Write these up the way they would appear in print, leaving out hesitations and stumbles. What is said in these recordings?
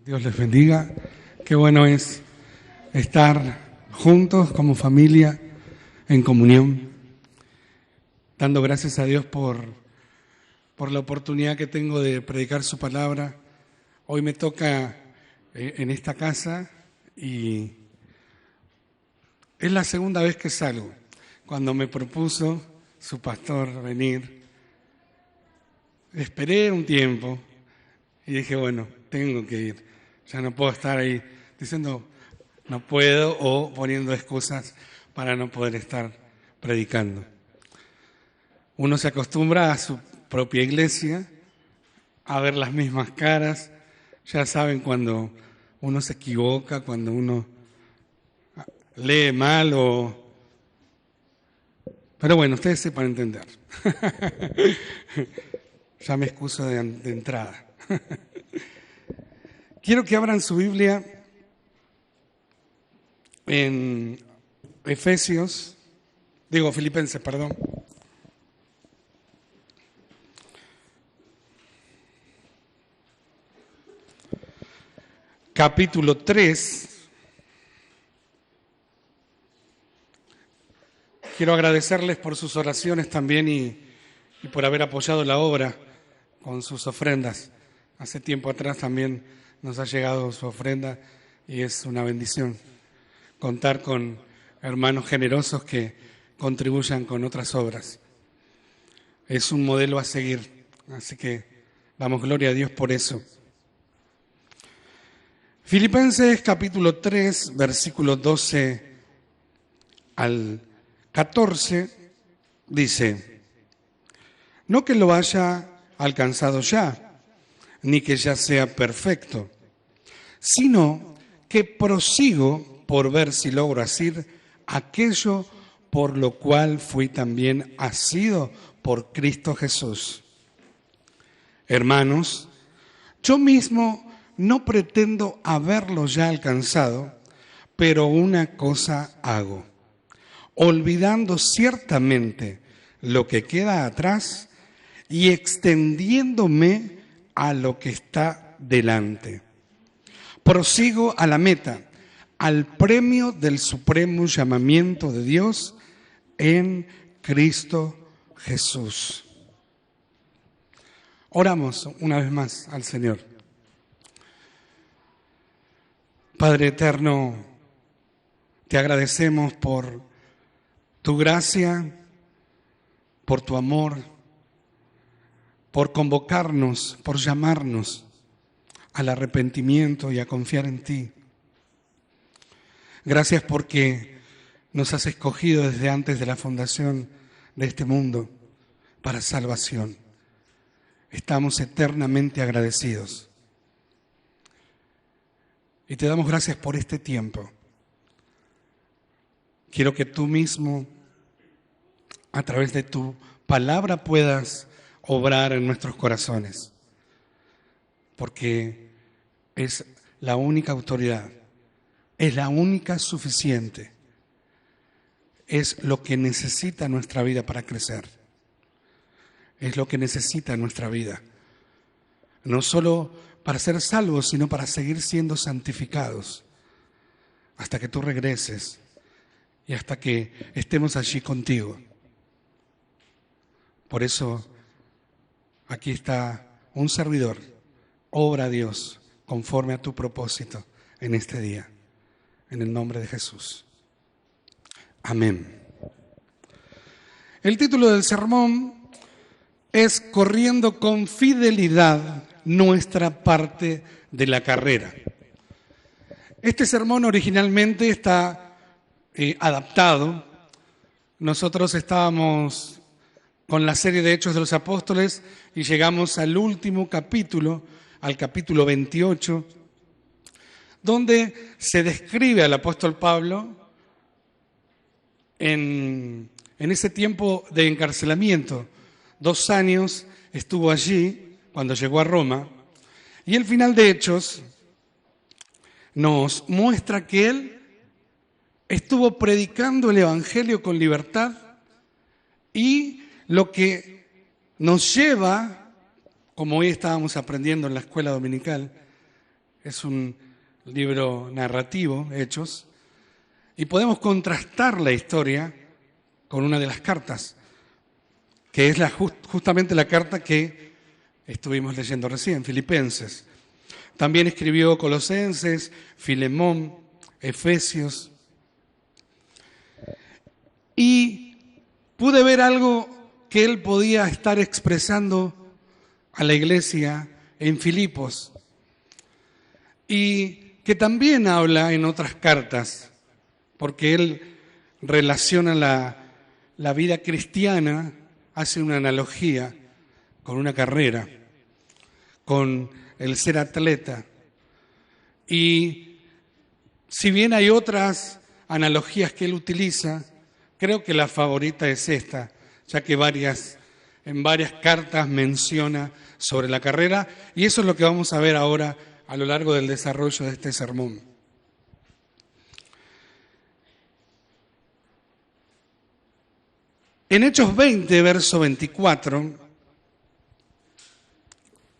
Dios les bendiga. Qué bueno es estar juntos como familia en comunión, dando gracias a Dios por la oportunidad que tengo de predicar su palabra. Hoy me toca en esta casa y es la segunda vez que salgo. Cuando me propuso su pastor venir, esperé un tiempo y dije, bueno, tengo que ir. Ya no puedo estar ahí diciendo no puedo o poniendo excusas para no poder estar predicando. Uno se acostumbra a su propia iglesia, a ver las mismas caras. Ya saben cuando uno se equivoca, cuando uno lee mal o... Pero bueno, ustedes sepan entender. Ya me excuso de entrada. Quiero que abran su Biblia en Filipenses, perdón. Capítulo 3. Quiero agradecerles por sus oraciones también y por haber apoyado la obra con sus ofrendas. Hace tiempo atrás también nos ha llegado su ofrenda y es una bendición contar con hermanos generosos que contribuyan con otras obras. Es un modelo a seguir, así que damos gloria a Dios por eso. Filipenses capítulo 3, versículos 12 al 14, dice: no que lo haya alcanzado ya, ni que ya sea perfecto, sino que prosigo por ver si logro hacer aquello por lo cual fui también asido por Cristo Jesús. Hermanos, yo mismo no pretendo haberlo ya alcanzado, pero una cosa hago, olvidando ciertamente lo que queda atrás y extendiéndome a lo que está delante. Prosigo a la meta, al premio del supremo llamamiento de Dios en Cristo Jesús. Oramos una vez más al Señor. Padre eterno, te agradecemos por tu gracia, por tu amor, por convocarnos, por llamarnos al arrepentimiento y a confiar en ti. Gracias porque nos has escogido desde antes de la fundación de este mundo para salvación. Estamos eternamente agradecidos. Y te damos gracias por este tiempo. Quiero que tú mismo, a través de tu palabra, puedas obrar en nuestros corazones, porque es la única autoridad, es la única suficiente, es lo que necesita nuestra vida para crecer, es lo que necesita nuestra vida, no solo para ser salvos, sino para seguir siendo santificados, hasta que tú regreses y hasta que estemos allí contigo. Por eso, aquí está un servidor, obra a Dios conforme a tu propósito en este día, en el nombre de Jesús. Amén. El título del sermón es Corriendo con fidelidad nuestra parte de la carrera. Este sermón originalmente está adaptado. Nosotros estábamos con la serie de Hechos de los Apóstoles y llegamos al último capítulo, al capítulo 28, donde se describe al apóstol Pablo en ese tiempo de encarcelamiento. 2 años estuvo allí cuando llegó a Roma, y el final de Hechos nos muestra que él estuvo predicando el Evangelio con libertad, y lo que nos lleva, como hoy estábamos aprendiendo en la escuela dominical, es un libro narrativo, Hechos, y podemos contrastar la historia con una de las cartas, que es justamente la carta que estuvimos leyendo recién, Filipenses. También escribió Colosenses, Filemón, Efesios. Y pude ver algo que él podía estar expresando a la iglesia en Filipos y que también habla en otras cartas, porque él relaciona la vida cristiana, hace una analogía con una carrera, con el ser atleta. Y si bien hay otras analogías que él utiliza, creo que la favorita es esta, ya que en varias cartas menciona sobre la carrera, y eso es lo que vamos a ver ahora a lo largo del desarrollo de este sermón. En Hechos 20, verso 24,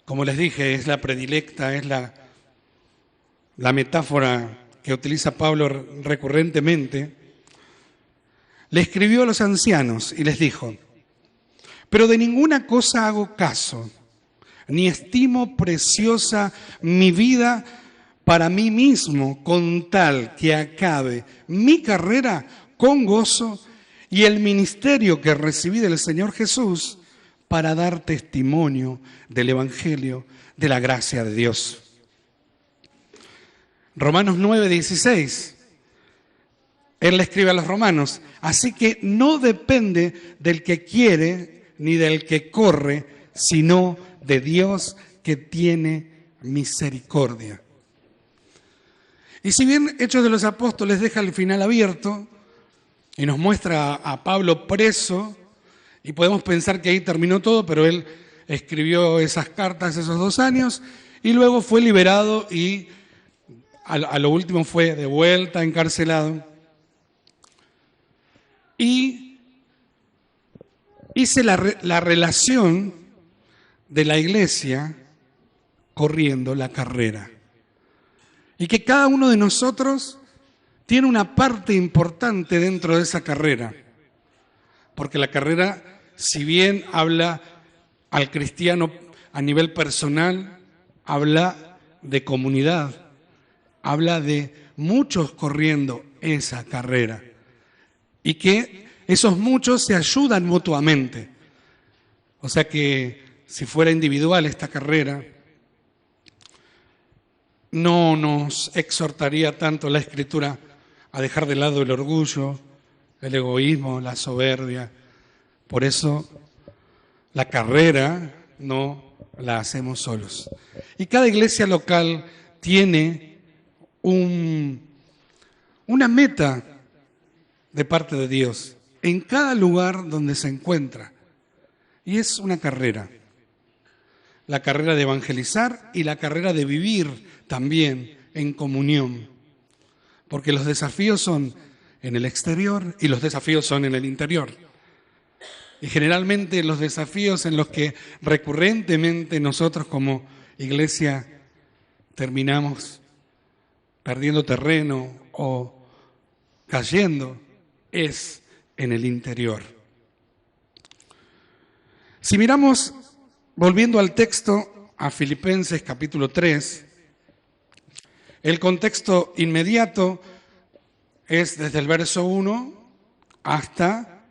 como les dije, es la predilecta, es la metáfora que utiliza Pablo recurrentemente, le escribió a los ancianos y les dijo: pero de ninguna cosa hago caso, ni estimo preciosa mi vida para mí mismo, con tal que acabe mi carrera con gozo y el ministerio que recibí del Señor Jesús para dar testimonio del Evangelio de la gracia de Dios. Romanos 9:16. Él le escribe a los romanos: así que no depende del que quiere ni del que corre, sino de Dios que tiene misericordia. Y si bien Hechos de los Apóstoles deja el final abierto y nos muestra a Pablo preso, y podemos pensar que ahí terminó todo, pero él escribió esas cartas esos 2 años y luego fue liberado y a lo último fue de vuelta encarcelado. Y hice la relación de la iglesia corriendo la carrera. Y que cada uno de nosotros tiene una parte importante dentro de esa carrera. Porque la carrera, si bien habla al cristiano a nivel personal, habla de comunidad, habla de muchos corriendo esa carrera. Y que esos muchos se ayudan mutuamente. O sea que si fuera individual esta carrera, no nos exhortaría tanto la Escritura a dejar de lado el orgullo, el egoísmo, la soberbia. Por eso la carrera no la hacemos solos. Y cada iglesia local tiene una meta de parte de Dios en cada lugar donde se encuentra. Y es una carrera. La carrera de evangelizar y la carrera de vivir también en comunión. Porque los desafíos son en el exterior y los desafíos son en el interior. Y generalmente los desafíos en los que recurrentemente nosotros como iglesia terminamos perdiendo terreno o cayendo es en el interior. Si miramos, volviendo al texto, a Filipenses capítulo 3, el contexto inmediato es desde el verso 1 hasta,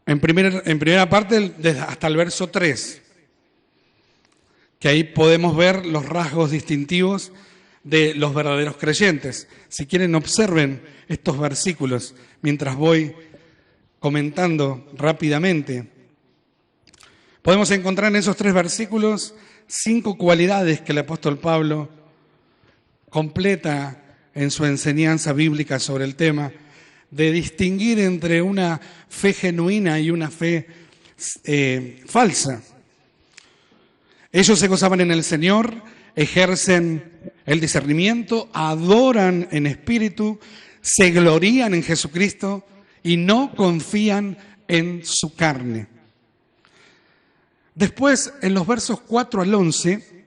en primera parte, hasta el verso 3, que ahí podemos ver los rasgos distintivos de los verdaderos creyentes. Si quieren, observen estos versículos mientras voy comentando rápidamente. Podemos encontrar en esos 3 versículos 5 cualidades que el apóstol Pablo completa en su enseñanza bíblica sobre el tema de distinguir entre una fe genuina y una fe falsa. Ellos se gozaban en el Señor, ejercen el discernimiento, adoran en espíritu, se glorían en Jesucristo y no confían en su carne. Después, en los versos 4 al 11,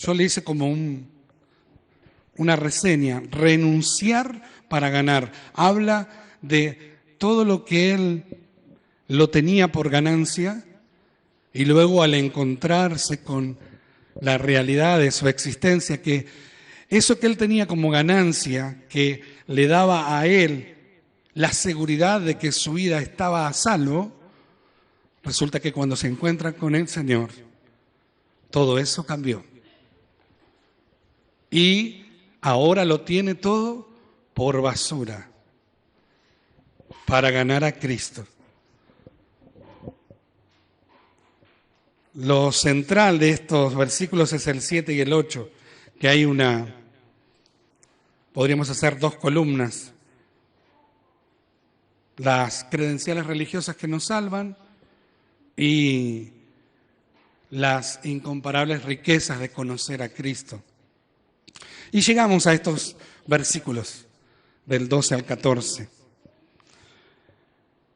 yo le hice como una reseña, renunciar para ganar. Habla de todo lo que él lo tenía por ganancia y luego al encontrarse con la realidad de su existencia, que eso que él tenía como ganancia, que le daba a él la seguridad de que su vida estaba a salvo, resulta que cuando se encuentra con el Señor, todo eso cambió. Y ahora lo tiene todo por basura para ganar a Cristo. Lo central de estos versículos es el 7 y el 8, que hay podríamos hacer 2 columnas. Las credenciales religiosas que nos salvan y las incomparables riquezas de conocer a Cristo. Y llegamos a estos versículos del 12 al 14.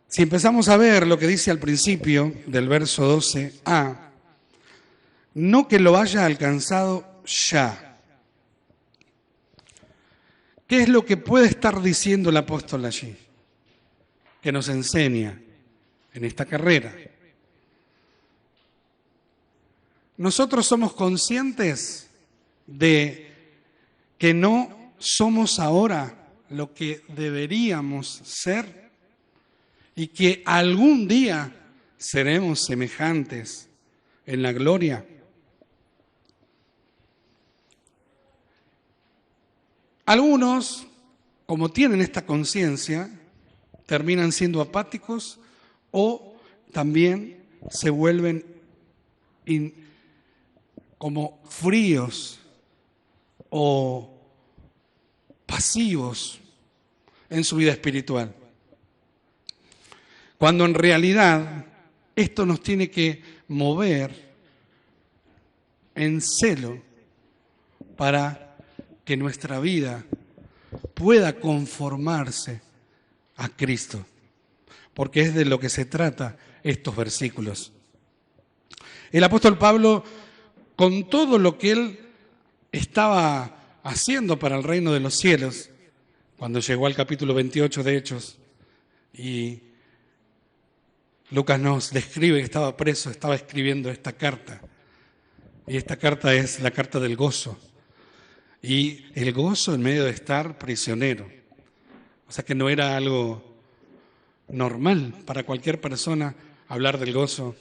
Si empezamos a ver lo que dice al principio del verso 12a, no que lo haya alcanzado ya. ¿Qué es lo que puede estar diciendo el apóstol allí? Que nos enseña en esta carrera. Nosotros somos conscientes de que no somos ahora lo que deberíamos ser y que algún día seremos semejantes en la gloria. Algunos, como tienen esta conciencia, terminan siendo apáticos o también se vuelven como fríos o pasivos en su vida espiritual. Cuando en realidad esto nos tiene que mover en celo para que nuestra vida pueda conformarse a Cristo, porque es de lo que se trata estos versículos. El apóstol Pablo, con todo lo que él estaba haciendo para el reino de los cielos, cuando llegó al capítulo 28 de Hechos, y Lucas nos describe que estaba preso, estaba escribiendo esta carta, y esta carta es la carta del gozo, y el gozo en medio de estar prisionero. O sea que no era algo normal para cualquier persona hablar del gozo.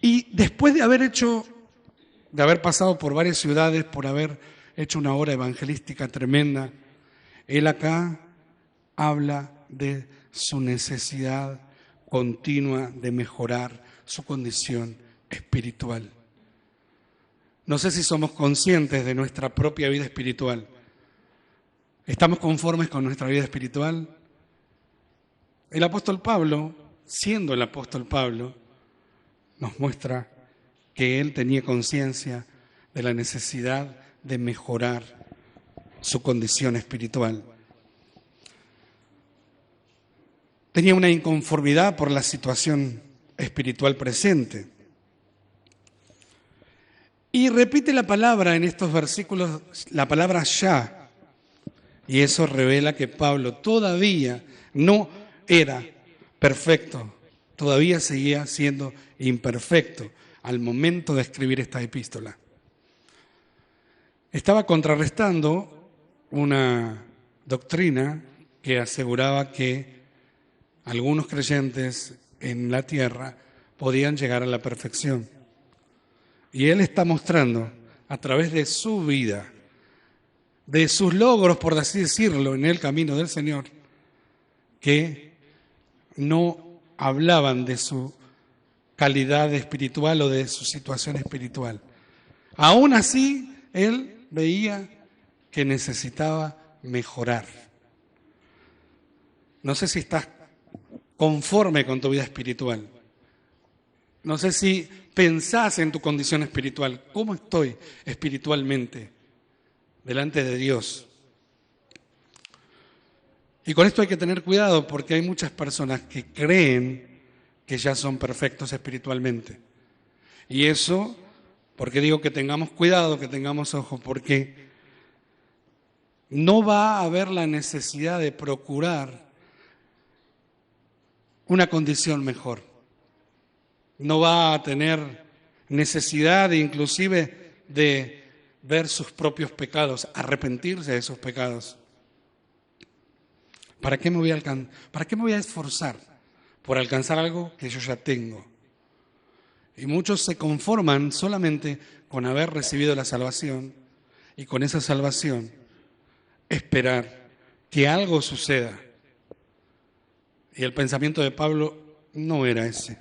Y después de haber pasado por varias ciudades, por haber hecho una obra evangelística tremenda, él acá habla de su necesidad continua de mejorar su condición espiritual. No sé si somos conscientes de nuestra propia vida espiritual. ¿Estamos conformes con nuestra vida espiritual? El apóstol Pablo, siendo el apóstol Pablo, nos muestra que él tenía conciencia de la necesidad de mejorar su condición espiritual. Tenía una inconformidad por la situación espiritual presente. Y repite la palabra en estos versículos, la palabra ya. Y eso revela que Pablo todavía no era perfecto, todavía seguía siendo imperfecto al momento de escribir esta epístola. Estaba contrarrestando una doctrina que aseguraba que algunos creyentes en la tierra podían llegar a la perfección. Y él está mostrando a través de su vida, de sus logros, por así decirlo, en el camino del Señor, que no hablaban de su calidad espiritual o de su situación espiritual. Aún así, él veía que necesitaba mejorar. No sé si estás conforme con tu vida espiritual. No sé si pensás en tu condición espiritual. ¿Cómo estoy espiritualmente delante de Dios? Y con esto hay que tener cuidado porque hay muchas personas que creen que ya son perfectos espiritualmente. Y eso ¿Por qué digo que tengamos cuidado, que tengamos ojo? Porque no va a haber la necesidad de procurar una condición mejor. No va a tener necesidad inclusive de ver sus propios pecados, arrepentirse de sus pecados. ¿Para qué me voy a esforzar por alcanzar algo que yo ya tengo? Y muchos se conforman solamente con haber recibido la salvación y con esa salvación esperar que algo suceda. Y el pensamiento de Pablo no era ese.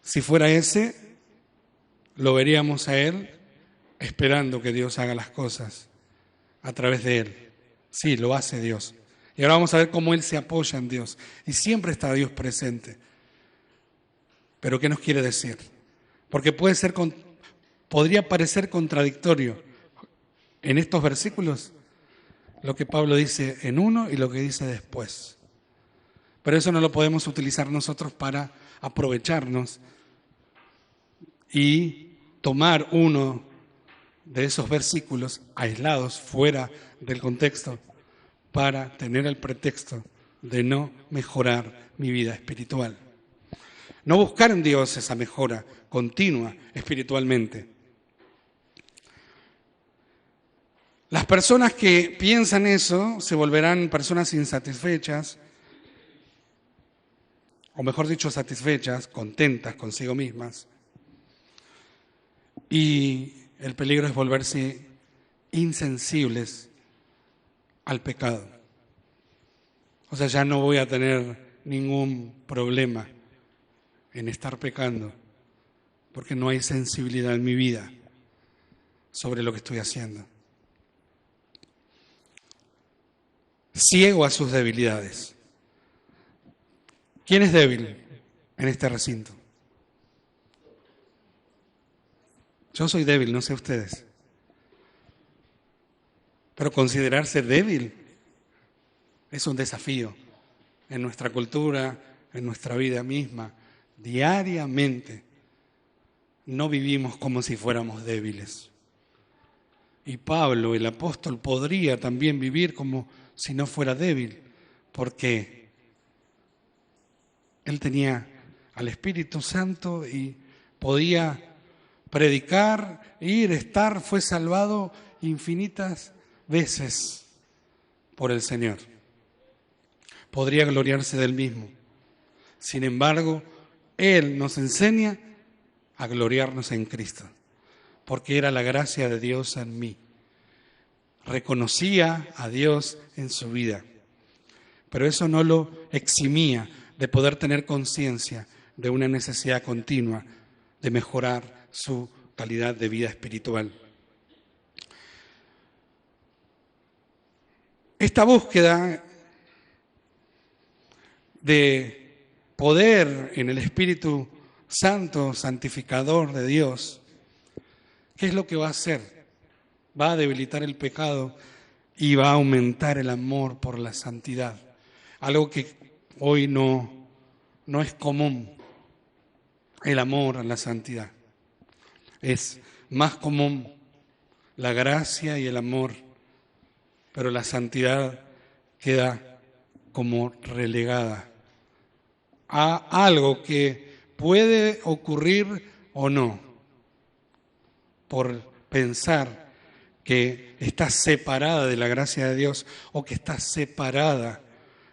Si fuera ese, lo veríamos a él esperando que Dios haga las cosas a través de él. Sí, lo hace Dios. Y ahora vamos a ver cómo él se apoya en Dios. Y siempre está Dios presente. ¿Pero qué nos quiere decir? Porque podría parecer contradictorio en estos versículos lo que Pablo dice en uno y lo que dice después. Pero eso no lo podemos utilizar nosotros para aprovecharnos y tomar uno de esos versículos aislados, fuera del contexto, para tener el pretexto de no mejorar mi vida espiritual. No buscar en Dios esa mejora continua espiritualmente. Las personas que piensan eso se volverán personas insatisfechas, o mejor dicho, satisfechas, contentas consigo mismas. Y el peligro es volverse insensibles al pecado. O sea, ya no voy a tener ningún problema en estar pecando, porque no hay sensibilidad en mi vida sobre lo que estoy haciendo. Ciego a sus debilidades. ¿Quién es débil en este recinto? Yo soy débil, no sé ustedes. Pero considerarse débil es un desafío en nuestra cultura, en nuestra vida misma. Diariamente no vivimos como si fuéramos débiles. Y Pablo, el apóstol, podría también vivir como si no fuera débil, porque él tenía al Espíritu Santo y podía predicar, ir, estar, fue salvado infinitas veces por el Señor. Podría gloriarse del mismo. Sin embargo, Él nos enseña a gloriarnos en Cristo, porque era la gracia de Dios en mí. Reconocía a Dios en su vida, pero eso no lo eximía de poder tener conciencia de una necesidad continua de mejorar su calidad de vida espiritual. Esta búsqueda de poder en el Espíritu Santo, santificador de Dios, ¿qué es lo que va a hacer? Va a debilitar el pecado y va a aumentar el amor por la santidad. Algo que hoy no es común, el amor a la santidad. Es más común la gracia y el amor, pero la santidad queda como relegada a algo que puede ocurrir o no, por pensar que está separada de la gracia de Dios o que está separada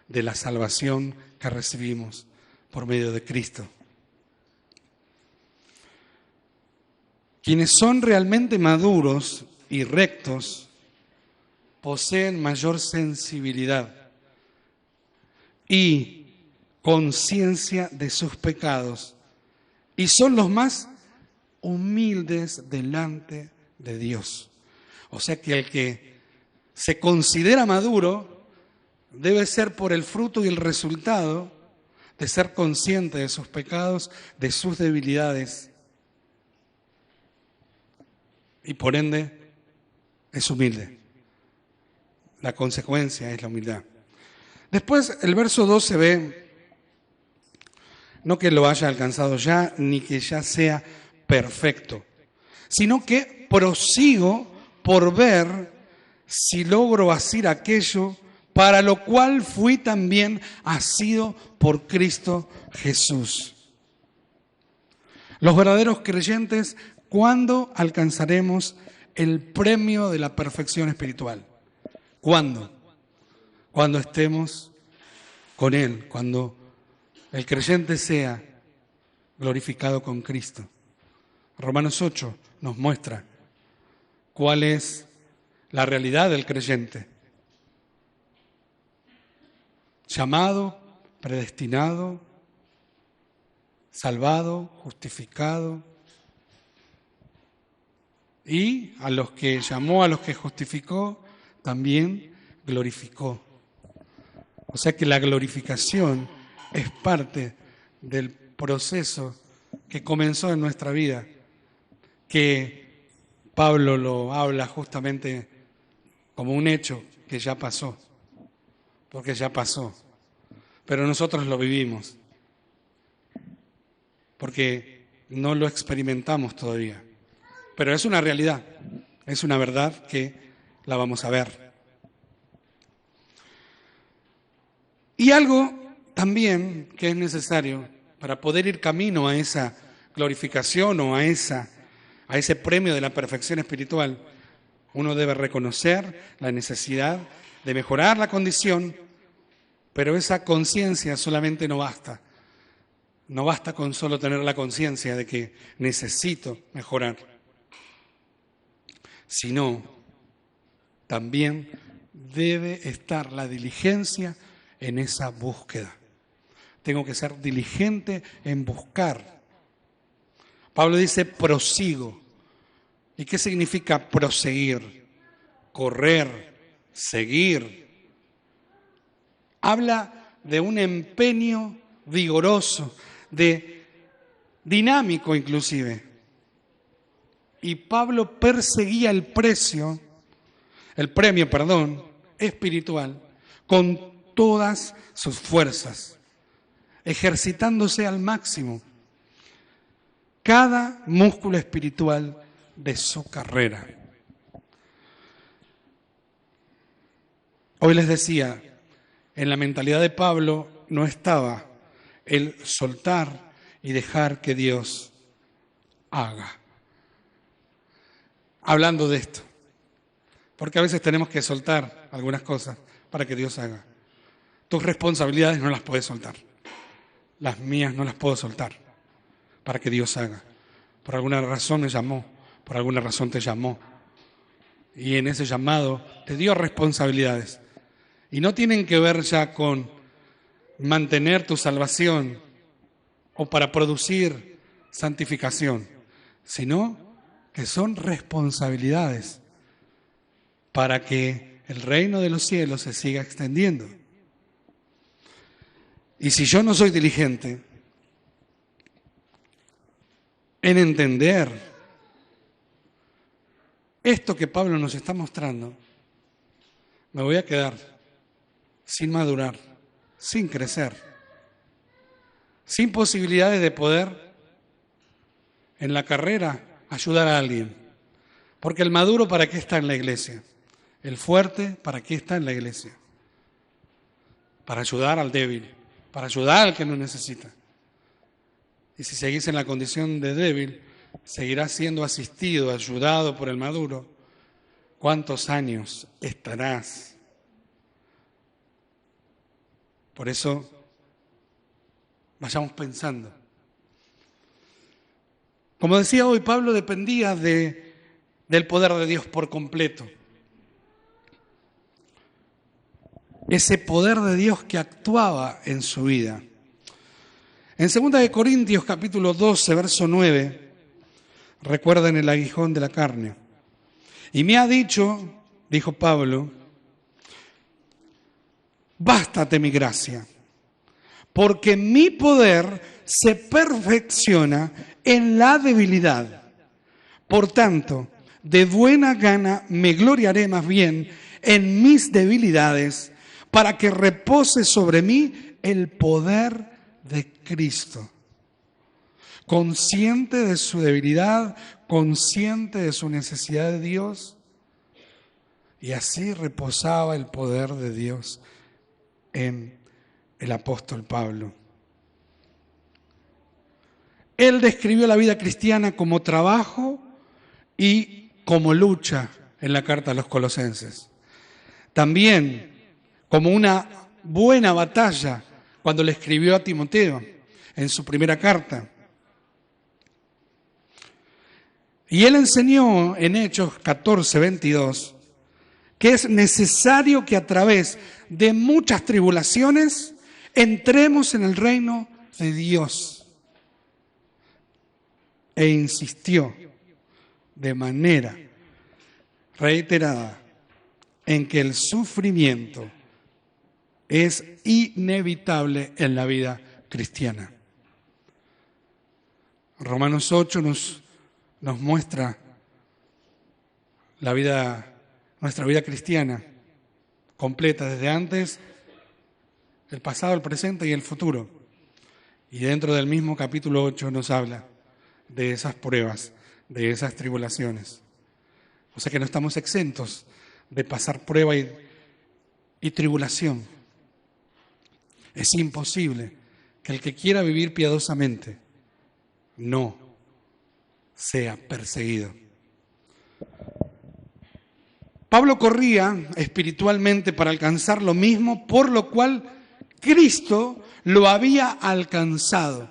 de la salvación que recibimos por medio de Cristo. Quienes son realmente maduros y rectos poseen mayor sensibilidad y conciencia de sus pecados y son los más humildes delante de Dios. O sea que el que se considera maduro debe ser por el fruto y el resultado de ser consciente de sus pecados, de sus debilidades, y por ende es humilde. La consecuencia es la humildad. Después el verso 12 ve, no que lo haya alcanzado ya, ni que ya sea perfecto. sino que prosigo por ver si logro hacer aquello para lo cual fui también asido por Cristo Jesús. Los verdaderos creyentes, ¿cuándo alcanzaremos el premio de la perfección espiritual? ¿Cuándo? Cuando estemos con Él, cuando el creyente sea glorificado con Cristo. Romanos 8 nos muestra cuál es la realidad del creyente. Llamado, predestinado, salvado, justificado. Y a los que llamó, a los que justificó, también glorificó. O sea que la glorificación es parte del proceso que comenzó en nuestra vida, que Pablo lo habla justamente como un hecho que ya pasó, porque ya pasó, pero nosotros lo vivimos, porque no lo experimentamos todavía, pero es una realidad, es una verdad que la vamos a ver. Y algo también que es necesario para poder ir camino a esa glorificación o a ese premio de la perfección espiritual, uno debe reconocer la necesidad de mejorar la condición, pero esa conciencia solamente no basta. No basta con solo tener la conciencia de que necesito mejorar, sino también debe estar la diligencia en esa búsqueda. Tengo que ser diligente en buscar. Pablo dice prosigo. ¿Y qué significa proseguir? Correr, seguir. Habla de un empeño vigoroso, dinámico inclusive. Y Pablo perseguía el premio espiritual con todas sus fuerzas, ejercitándose al máximo cada músculo espiritual de su carrera. Hoy les decía, en la mentalidad de Pablo no estaba el soltar y dejar que Dios haga. Hablando de esto, porque a veces tenemos que soltar algunas cosas para que Dios haga. Tus responsabilidades no las puedes soltar. Las mías no las puedo soltar para que Dios haga. Por alguna razón me llamó, por alguna razón te llamó. Y en ese llamado te dio responsabilidades. Y no tienen que ver ya con mantener tu salvación o para producir santificación, sino que son responsabilidades para que el reino de los cielos se siga extendiendo. Y si yo no soy diligente en entender esto que Pablo nos está mostrando, me voy a quedar sin madurar, sin crecer, sin posibilidades de poder en la carrera ayudar a alguien. Porque el maduro, ¿para qué está en la iglesia? El fuerte, ¿para qué está en la iglesia? Para ayudar al débil, para ayudar al que no necesita. Y si seguís en la condición de débil, seguirás siendo asistido, ayudado por el maduro. ¿Cuántos años estarás? Por eso, vayamos pensando. Como decía hoy, Pablo dependía del poder de Dios por completo. Ese poder de Dios que actuaba en su vida. En 2 Corintios capítulo 12, verso 9, recuerden el aguijón de la carne. Y me ha dicho, dijo Pablo, bástate mi gracia, porque mi poder se perfecciona en la debilidad. Por tanto, de buena gana me gloriaré más bien en mis debilidades, para que repose sobre mí el poder de Cristo. consciente de su debilidad, consciente de su necesidad de Dios, y así reposaba el poder de Dios en el apóstol Pablo. Él describió la vida cristiana como trabajo y como lucha en la carta a los Colosenses. También como una buena batalla cuando le escribió a Timoteo en su primera carta. Y él enseñó en Hechos 14:22 que es necesario que a través de muchas tribulaciones entremos en el reino de Dios. E insistió de manera reiterada en que el sufrimiento es inevitable en la vida cristiana. Romanos 8 nos muestra nuestra vida cristiana completa, desde antes, el pasado, el presente y el futuro. Y dentro del mismo capítulo 8 nos habla de esas pruebas, de esas tribulaciones. O sea que no estamos exentos de pasar prueba y tribulación. Es imposible que el que quiera vivir piadosamente no sea perseguido. Pablo corría espiritualmente para alcanzar lo mismo por lo cual Cristo lo había alcanzado.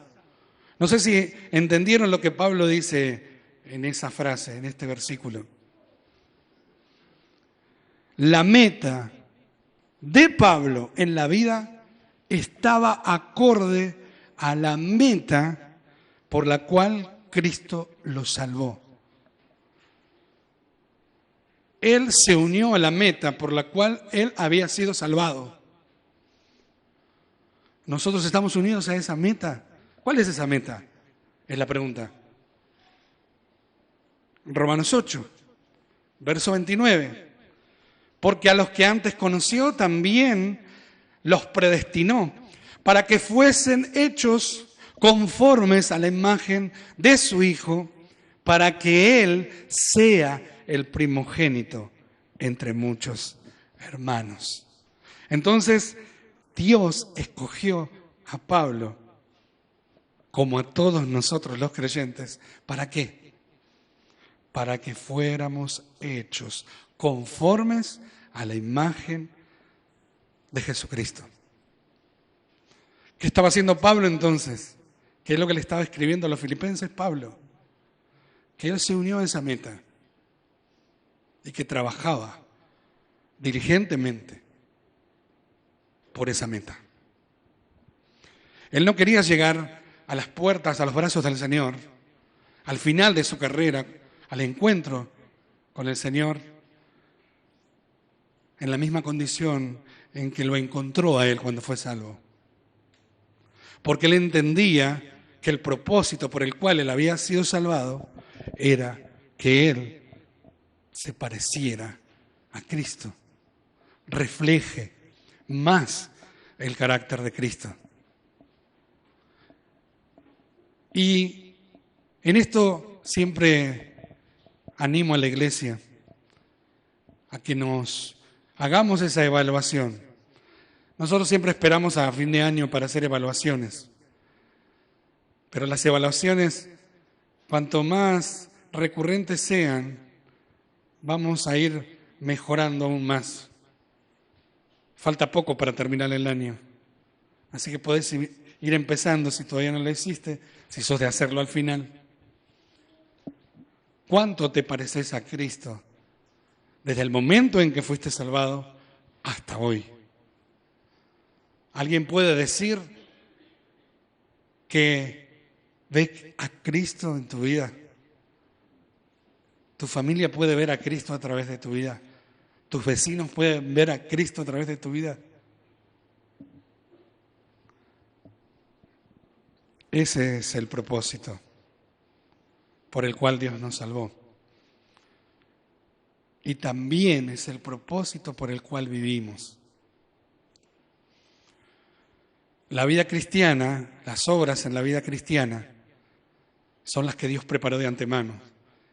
No sé si entendieron lo que Pablo dice en esa frase, en este versículo. La meta de Pablo en la vida estaba acorde a la meta por la cual Cristo lo salvó. Él se unió a la meta por la cual él había sido salvado. ¿Nosotros estamos unidos a esa meta? ¿Cuál es esa meta? Es la pregunta. Romanos 8, verso 29. Porque a los que antes conoció también los predestinó para que fuesen hechos conformes a la imagen de su Hijo, para que Él sea el primogénito entre muchos hermanos. Entonces, Dios escogió a Pablo, como a todos nosotros los creyentes. ¿Para qué? Para que fuéramos hechos conformes a la imagen de Jesucristo. ¿Qué estaba haciendo Pablo entonces? ¿Qué es lo que le estaba escribiendo a los filipenses Pablo? Que él se unió a esa meta y que trabajaba diligentemente por esa meta. Él no quería llegar a las puertas, a los brazos del Señor, al final de su carrera, al encuentro con el Señor, en la misma condición en que lo encontró a él cuando fue salvo. Porque él entendía que el propósito por el cual él había sido salvado era que él se pareciera a Cristo, refleje más el carácter de Cristo. Y en esto siempre animo a la iglesia a que nos hagamos esa evaluación. Nosotros siempre esperamos a fin de año para hacer evaluaciones, pero las evaluaciones, cuanto más recurrentes sean, vamos a ir mejorando aún más. Falta poco para terminar el año, así que podés ir empezando si todavía no lo hiciste, si sos de hacerlo al final. ¿Cuánto te pareces a Cristo desde el momento en que fuiste salvado hasta hoy? ¿Alguien puede decir que ve a Cristo en tu vida? ¿Tu familia puede ver a Cristo a través de tu vida? ¿Tus vecinos pueden ver a Cristo a través de tu vida? Ese es el propósito por el cual Dios nos salvó. Y también es el propósito por el cual vivimos. La vida cristiana, las obras en la vida cristiana, son las que Dios preparó de antemano.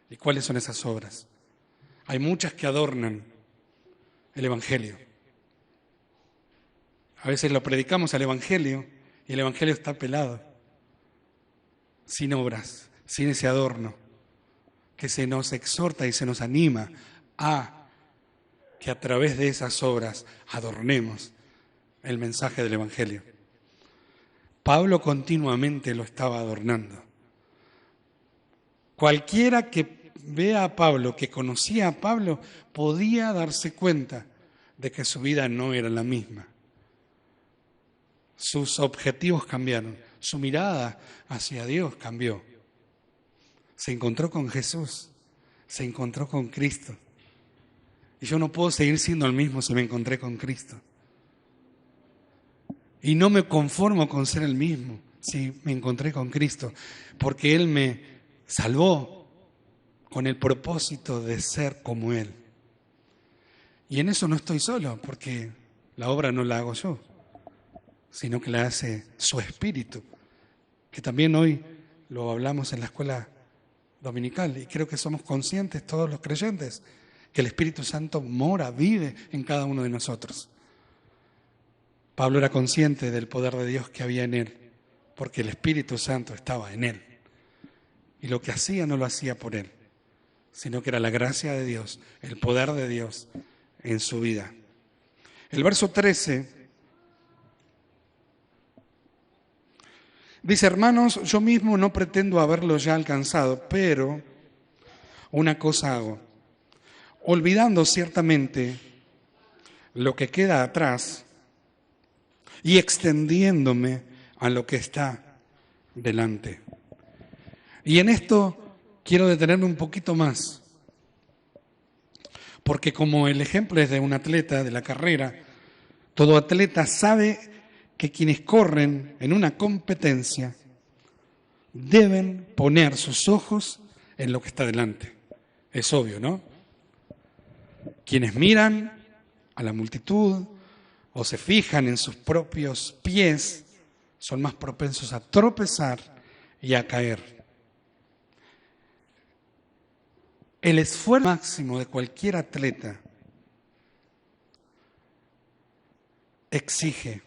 ¿Y cuáles son esas obras? Hay muchas que adornan el Evangelio. A veces lo predicamos al Evangelio y el Evangelio está pelado, sin obras, sin ese adorno, que se nos exhorta y se nos anima a que a través de esas obras adornemos el mensaje del Evangelio. Pablo continuamente lo estaba adornando. Cualquiera que vea a Pablo, que conocía a Pablo, podía darse cuenta de que su vida no era la misma. Sus objetivos cambiaron, su mirada hacia Dios cambió. Se encontró con Jesús, se encontró con Cristo. Y yo no puedo seguir siendo el mismo si me encontré con Cristo. Y no me conformo con ser el mismo si me encontré con Cristo, porque Él me salvó con el propósito de ser como Él. Y en eso no estoy solo, porque la obra no la hago yo, sino que la hace su Espíritu, que también hoy lo hablamos en la escuela dominical, y creo que somos conscientes todos los creyentes que el Espíritu Santo mora, vive en cada uno de nosotros. Pablo era consciente del poder de Dios que había en él, porque el Espíritu Santo estaba en él. Y lo que hacía no lo hacía por él, sino que era la gracia de Dios, el poder de Dios en su vida. El verso 13 dice: hermanos, yo mismo no pretendo haberlo ya alcanzado, pero una cosa hago, olvidando ciertamente lo que queda atrás y extendiéndome a lo que está delante. Y en esto quiero detenerme un poquito más, porque como el ejemplo es de un atleta de la carrera, todo atleta sabe que quienes corren en una competencia deben poner sus ojos en lo que está delante. Es obvio, ¿no? Quienes miran a la multitud o se fijan en sus propios pies son más propensos a tropezar y a caer. El esfuerzo máximo de cualquier atleta exige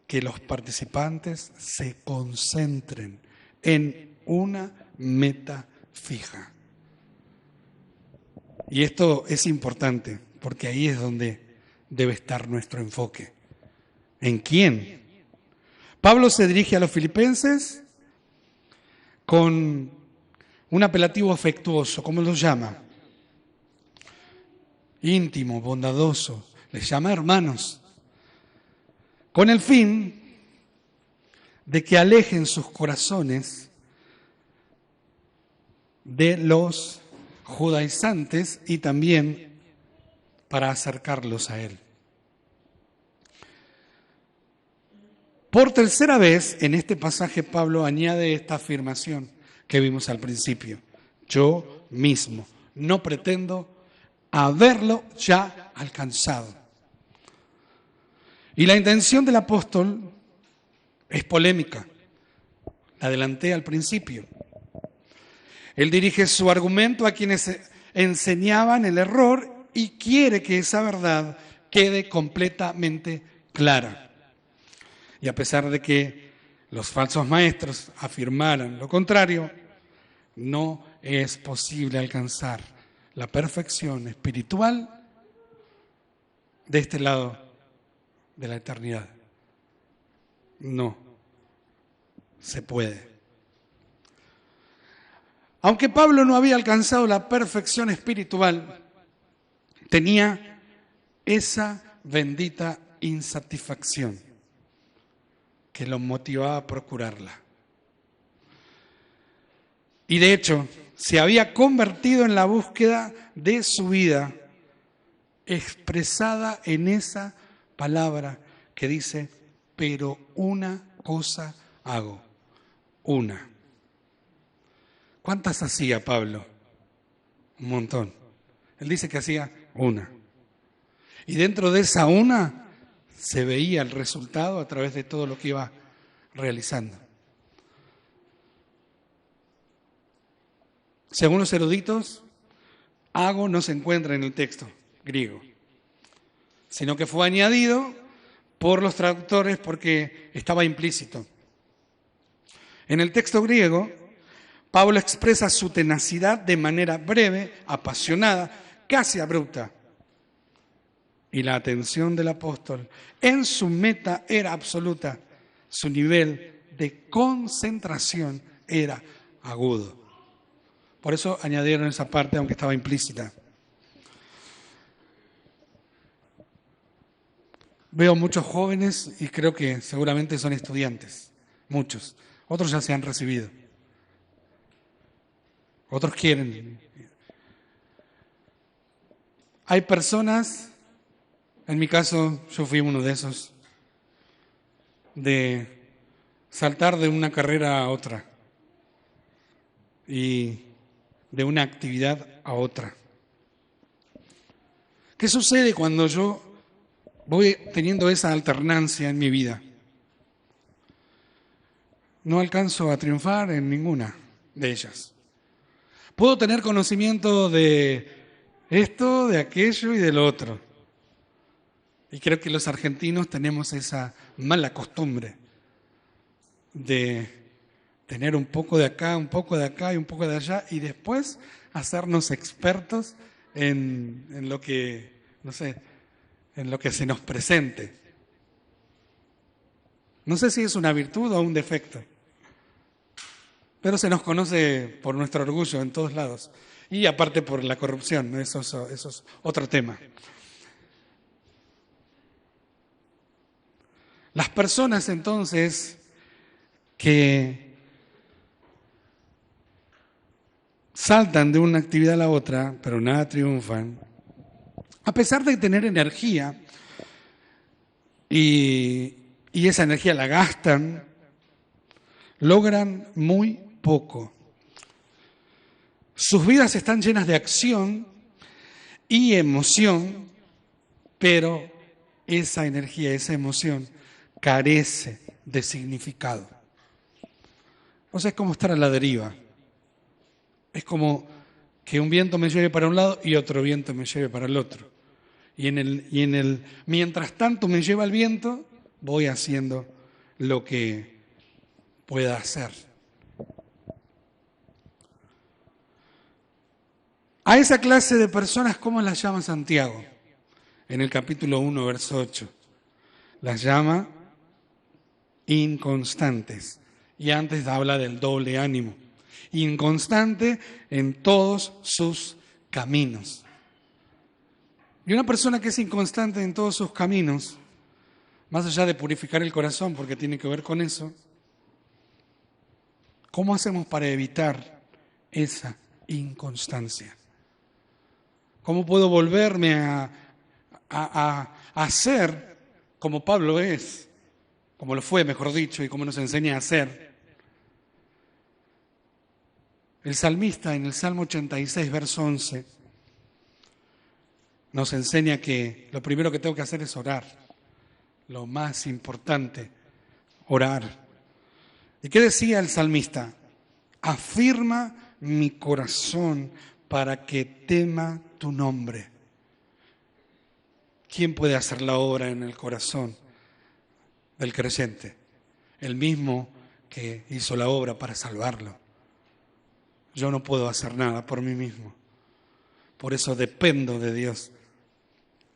que los participantes se concentren en una meta fija. Y esto es importante, porque ahí es donde debe estar nuestro enfoque. ¿En quién? Pablo se dirige a los filipenses con un apelativo afectuoso, ¿cómo lo llama? Íntimo, bondadoso, les llama hermanos, con el fin de que alejen sus corazones de los judaizantes y también para acercarlos a Él. Por tercera vez, en este pasaje, Pablo añade esta afirmación que vimos al principio. Yo mismo no pretendo haberlo ya alcanzado. Y la intención del apóstol es polémica. La adelanté al principio. Él dirige su argumento a quienes enseñaban el error y quiere que esa verdad quede completamente clara. Y a pesar de que los falsos maestros afirmaran lo contrario, no es posible alcanzar la perfección espiritual de este lado de la eternidad. No se puede. Aunque Pablo no había alcanzado la perfección espiritual, tenía esa bendita insatisfacción que lo motivaba a procurarla. Y de hecho, se había convertido en la búsqueda de su vida, expresada en esa palabra que dice: pero una cosa hago, una. ¿Cuántas hacía Pablo? Un montón. Él dice que hacía una. Y dentro de esa una se veía el resultado a través de todo lo que iba realizando. Según los eruditos, hago no se encuentra en el texto griego, sino que fue añadido por los traductores porque estaba implícito. En el texto griego, Pablo expresa su tenacidad de manera breve, apasionada, casi abrupta. Y la atención del apóstol en su meta era absoluta. Su nivel de concentración era agudo. Por eso añadieron esa parte, aunque estaba implícita. Veo muchos jóvenes y creo que seguramente son estudiantes, muchos. Otros ya se han recibido. Otros quieren. Hay personas, en mi caso yo fui uno de esos, de saltar de una carrera a otra y de una actividad a otra. ¿Qué sucede cuando yo voy teniendo esa alternancia en mi vida? No alcanzo a triunfar en ninguna de ellas. Puedo tener conocimiento de esto, de aquello y del otro. Y creo que los argentinos tenemos esa mala costumbre de tener un poco de acá, un poco de acá y un poco de allá, y después hacernos expertos en lo que, no sé, en lo que se nos presente. No sé si es una virtud o un defecto, pero se nos conoce por nuestro orgullo en todos lados. Y aparte por la corrupción, eso es otro tema. Las personas entonces que saltan de una actividad a la otra, pero nada triunfan, a pesar de tener energía y esa energía la gastan, logran muy poco. Sus vidas están llenas de acción y emoción, pero esa energía, esa emoción carece de significado. O sea, es como estar a la deriva. Es como que un viento me lleve para un lado y otro viento me lleve para el otro. Mientras tanto me lleva el viento, voy haciendo lo que pueda hacer. A esa clase de personas, ¿cómo las llama Santiago? En el capítulo 1, verso 8. Las llama inconstantes. Y antes habla del doble ánimo. Inconstante en todos sus caminos. Y una persona que es inconstante en todos sus caminos, más allá de purificar el corazón, porque tiene que ver con eso, ¿cómo hacemos para evitar esa inconstancia? ¿Cómo puedo volverme a ser como Pablo es, como lo fue, mejor dicho, y como nos enseña a ser? El salmista en el Salmo 86, verso 11, nos enseña que lo primero que tengo que hacer es orar. Lo más importante, orar. ¿Y qué decía el salmista? Afirma mi corazón para que tema tu nombre. ¿Quién puede hacer la obra en el corazón del creyente? El mismo que hizo la obra para salvarlo. Yo no puedo hacer nada por mí mismo. Por eso dependo de Dios.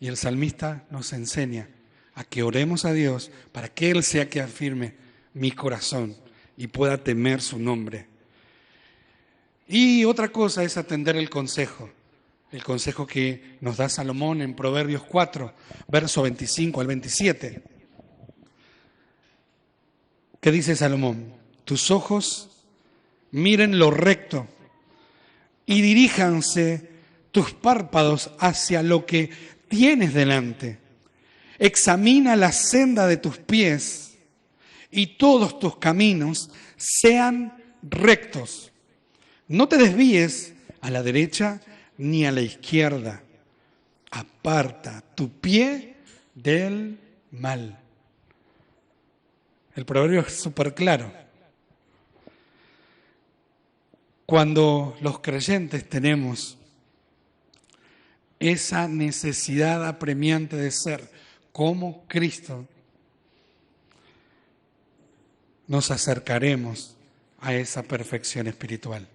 Y el salmista nos enseña a que oremos a Dios para que Él sea que afirme mi corazón y pueda temer su nombre. Y otra cosa es atender el consejo que nos da Salomón en Proverbios 4, verso 25 al 27. ¿Qué dice Salomón? Tus ojos miren lo recto y diríjanse tus párpados hacia lo que tienes delante. Examina la senda de tus pies y todos tus caminos sean rectos. No te desvíes a la derecha ni a la izquierda. Aparta tu pie del mal. El proverbio es súper claro. Cuando los creyentes tenemos esa necesidad apremiante de ser como Cristo, nos acercaremos a esa perfección espiritual.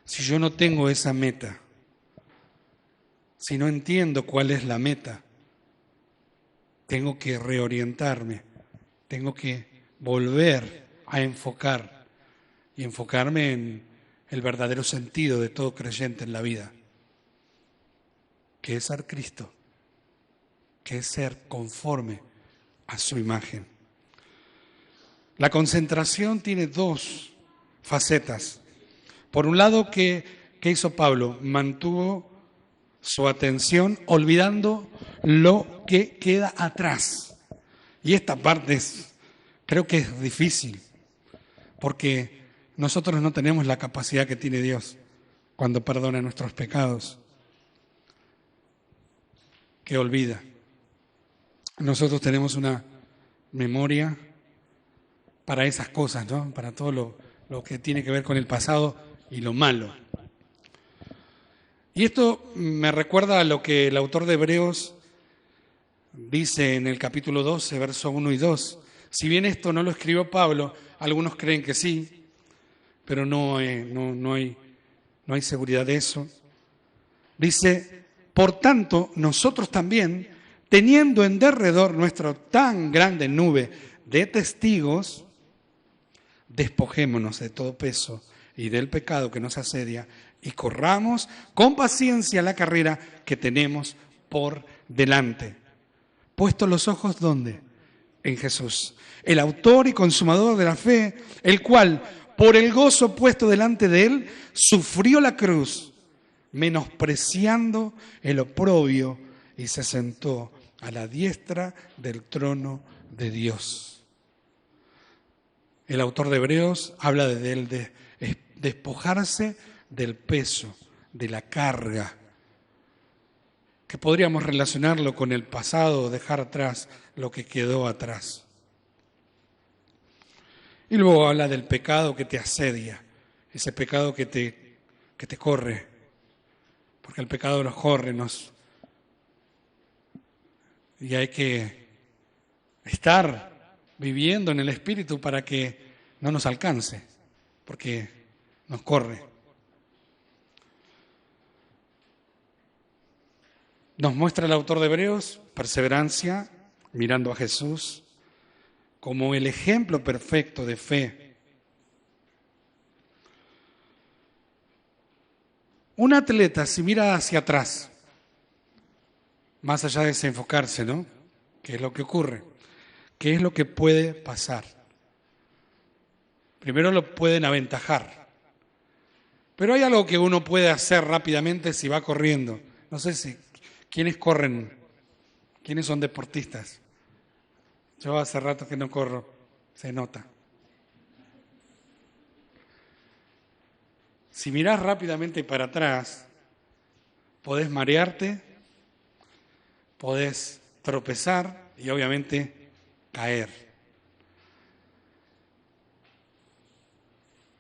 Si yo no tengo esa meta, si no entiendo cuál es la meta, tengo que reorientarme, tengo que volver a enfocar y enfocarme en el verdadero sentido de todo creyente en la vida, que es ser Cristo, que es ser conforme a su imagen. La concentración tiene dos facetas. Por un lado, ¿qué hizo Pablo? Mantuvo su atención olvidando lo que queda atrás. Y esta parte creo que es difícil, porque nosotros no tenemos la capacidad que tiene Dios cuando perdona nuestros pecados, que olvida. Nosotros tenemos una memoria para esas cosas, ¿no? Para todo lo que tiene que ver con el pasado y lo malo. Y esto me recuerda a lo que el autor de Hebreos dice en el capítulo 12, versos 1 y 2. Si bien esto no lo escribió Pablo, algunos creen que sí, pero no hay seguridad de eso. Dice, por tanto, nosotros también, teniendo en derredor nuestra tan grande nube de testigos, despojémonos de todo peso y del pecado que nos asedia y corramos con paciencia la carrera que tenemos por delante. Puestos los ojos, ¿dónde? En Jesús, el autor y consumador de la fe, el cual, por el gozo puesto delante de él, sufrió la cruz, menospreciando el oprobio, y se sentó a la diestra del trono de Dios. El autor de Hebreos habla de despojarse del peso, de la carga, que podríamos relacionarlo con el pasado, dejar atrás lo que quedó atrás. Y luego habla del pecado que te asedia, ese pecado que te corre, porque el pecado nos corre, y hay que estar viviendo en el Espíritu para que no nos alcance, porque nos corre. Nos muestra el autor de Hebreos perseverancia, mirando a Jesús como el ejemplo perfecto de fe. Un atleta, si mira hacia atrás, más allá de desenfocarse, ¿no? ¿Qué es lo que ocurre? ¿Qué es lo que puede pasar? Primero lo pueden aventajar, pero hay algo que uno puede hacer rápidamente si va corriendo. No sé si ¿quiénes corren? ¿Quiénes son deportistas? Yo hace rato que no corro, se nota. Si mirás rápidamente para atrás, podés marearte, podés tropezar y obviamente caer.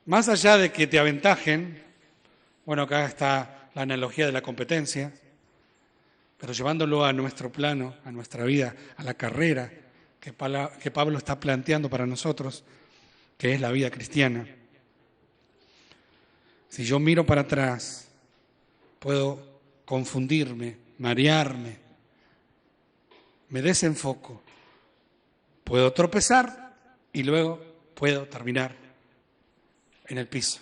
Más allá de que te aventajen, bueno, acá está la analogía de la competencia, pero llevándolo a nuestro plano, a nuestra vida, a la carrera que Pablo está planteando para nosotros, que es la vida cristiana. Si yo miro para atrás, puedo confundirme, marearme, me desenfoco, puedo tropezar y luego puedo terminar en el piso,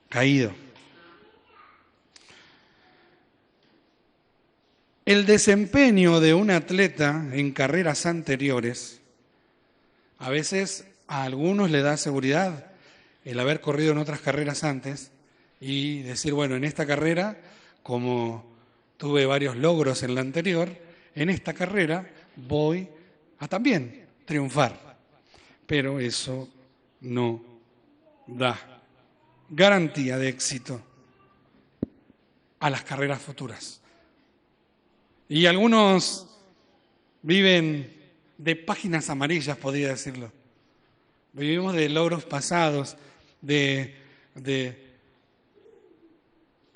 caído. El desempeño de un atleta en carreras anteriores, a veces a algunos le da seguridad el haber corrido en otras carreras antes y decir, bueno, en esta carrera, como tuve varios logros en la anterior, en esta carrera voy a también triunfar. Pero eso no da garantía de éxito a las carreras futuras. Y algunos viven de páginas amarillas, podría decirlo. Vivimos de logros pasados, de de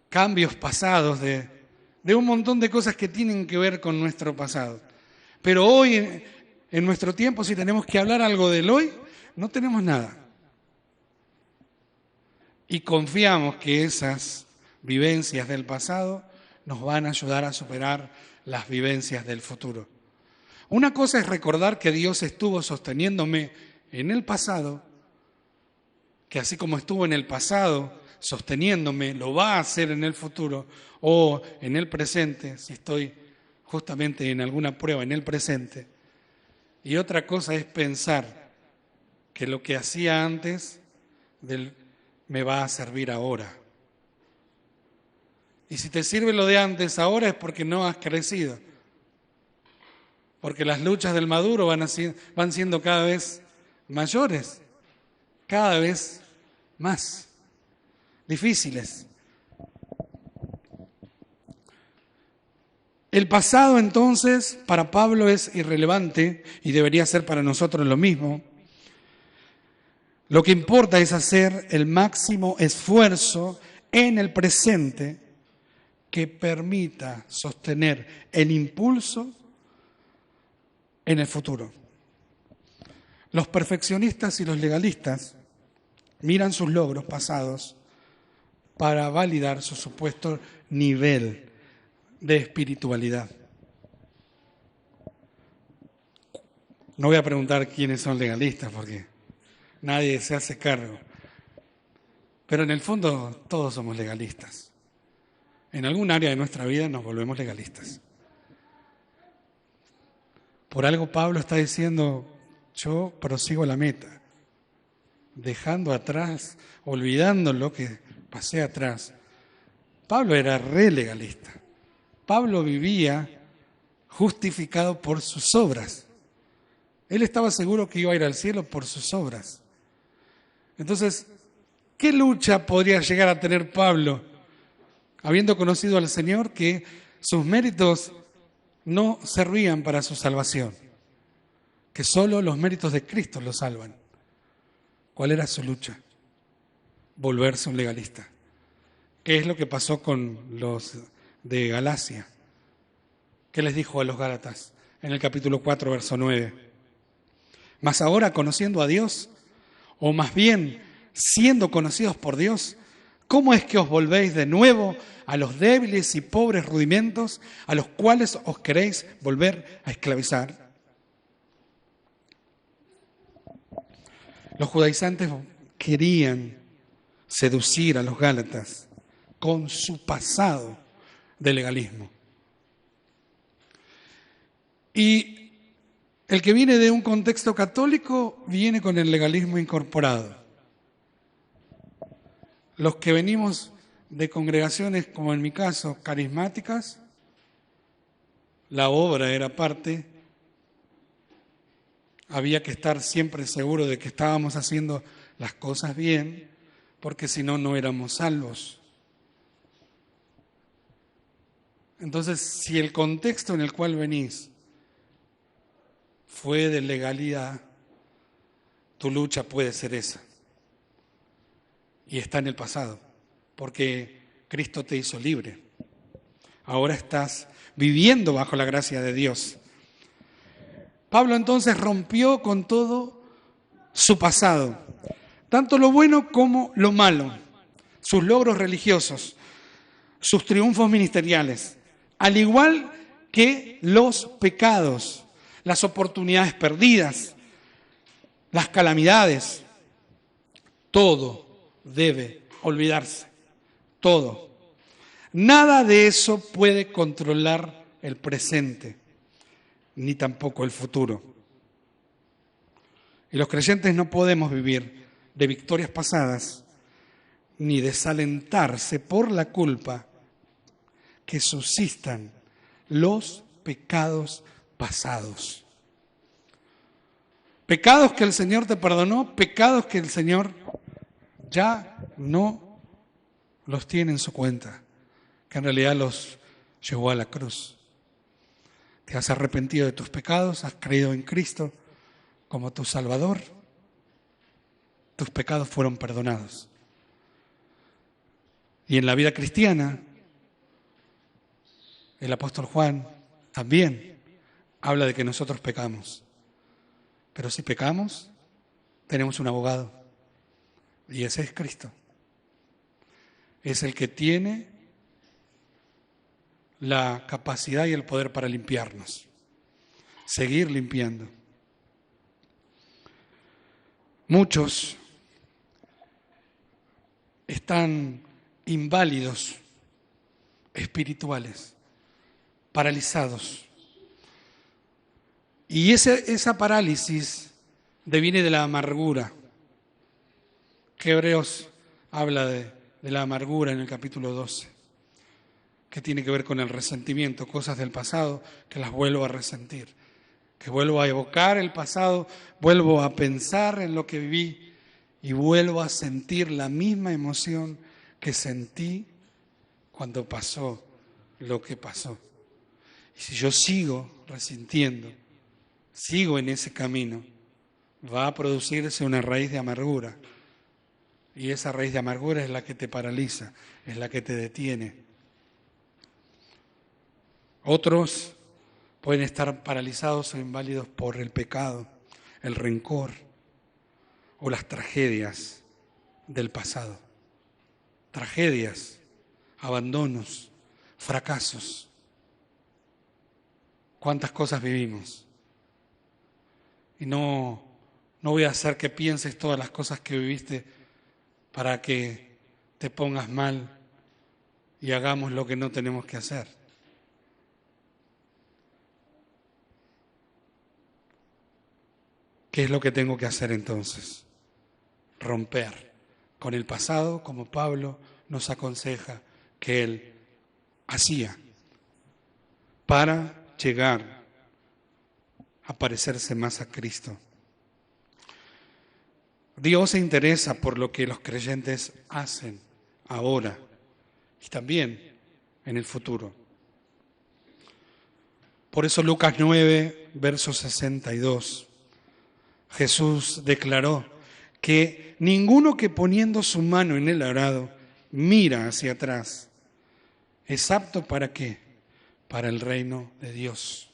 cambios pasados, de un montón de cosas que tienen que ver con nuestro pasado. Pero hoy, en nuestro tiempo, si tenemos que hablar algo del hoy, no tenemos nada. Y confiamos que esas vivencias del pasado nos van a ayudar a superar las vivencias del futuro. Una cosa es recordar que Dios estuvo sosteniéndome en el pasado, que así como estuvo en el pasado sosteniéndome, lo va a hacer en el futuro o en el presente, si estoy justamente en alguna prueba en el presente. Y otra cosa es pensar que lo que hacía antes me va a servir ahora. Y si te sirve lo de antes ahora es porque no has crecido. Porque las luchas del maduro van siendo cada vez mayores, cada vez más difíciles. El pasado entonces para Pablo es irrelevante y debería ser para nosotros lo mismo. Lo que importa es hacer el máximo esfuerzo en el presente que permita sostener el impulso en el futuro. Los perfeccionistas y los legalistas miran sus logros pasados para validar su supuesto nivel de espiritualidad. No voy a preguntar quiénes son legalistas porque nadie se hace cargo. Pero en el fondo todos somos legalistas. En algún área de nuestra vida nos volvemos legalistas. Por algo Pablo está diciendo, yo prosigo la meta, dejando atrás, olvidando lo que pasé atrás. Pablo era re legalista. Pablo vivía justificado por sus obras. Él estaba seguro que iba a ir al cielo por sus obras. Entonces, ¿qué lucha podría llegar a tener Pablo, habiendo conocido al Señor, que sus méritos no servían para su salvación, que solo los méritos de Cristo lo salvan? ¿Cuál era su lucha? Volverse un legalista. ¿Qué es lo que pasó con los de Galacia? ¿Qué les dijo a los Gálatas en el capítulo 4, verso 9? Mas ahora, conociendo a Dios, o más bien siendo conocidos por Dios, ¿cómo es que os volvéis de nuevo a los débiles y pobres rudimentos a los cuales os queréis volver a esclavizar? Los judaizantes querían seducir a los gálatas con su pasado de legalismo. Y el que viene de un contexto católico viene con el legalismo incorporado. Los que venimos de congregaciones, como en mi caso, carismáticas, la obra era parte, había que estar siempre seguro de que estábamos haciendo las cosas bien, porque si no, no éramos salvos. Entonces, si el contexto en el cual venís fue de legalidad, tu lucha puede ser esa. Y está en el pasado, porque Cristo te hizo libre. Ahora estás viviendo bajo la gracia de Dios. Pablo entonces rompió con todo su pasado, tanto lo bueno como lo malo, sus logros religiosos, sus triunfos ministeriales, al igual que los pecados, las oportunidades perdidas, las calamidades. Todo debe olvidarse, todo. Nada de eso puede controlar el presente, ni tampoco el futuro. Y los creyentes no podemos vivir de victorias pasadas, ni desalentarse por la culpa que subsistan los pecados pasados. Pecados que el Señor te perdonó, pecados que el Señor ya no los tiene en su cuenta, que en realidad los llevó a la cruz. Te has arrepentido de tus pecados, has creído en Cristo como tu Salvador, tus pecados fueron perdonados. Y en la vida cristiana, el apóstol Juan también habla de que nosotros pecamos. Pero si pecamos, tenemos un abogado. Y ese es Cristo. Es el que tiene la capacidad y el poder para limpiarnos. Seguir limpiando. Muchos están inválidos espirituales, paralizados. Y esa parálisis deviene de la amargura. Que Hebreos habla de la amargura en el capítulo 12, que tiene que ver con el resentimiento, cosas del pasado que las vuelvo a resentir, que vuelvo a evocar el pasado, vuelvo a pensar en lo que viví y vuelvo a sentir la misma emoción que sentí cuando pasó lo que pasó. Y si yo sigo resintiendo, sigo en ese camino, va a producirse una raíz de amargura. Y esa raíz de amargura es la que te paraliza, es la que te detiene. Otros pueden estar paralizados o inválidos por el pecado, el rencor o las tragedias del pasado. Tragedias, abandonos, fracasos. ¿Cuántas cosas vivimos? Y no voy a hacer que pienses todas las cosas que viviste para que te pongas mal y hagamos lo que no tenemos que hacer. ¿Qué es lo que tengo que hacer entonces? Romper con el pasado, como Pablo nos aconseja que él hacía, para llegar a parecerse más a Cristo. Dios se interesa por lo que los creyentes hacen ahora y también en el futuro. Por eso Lucas 9, verso 62, Jesús declaró que ninguno que poniendo su mano en el arado mira hacia atrás es apto ¿para qué? Para el reino de Dios.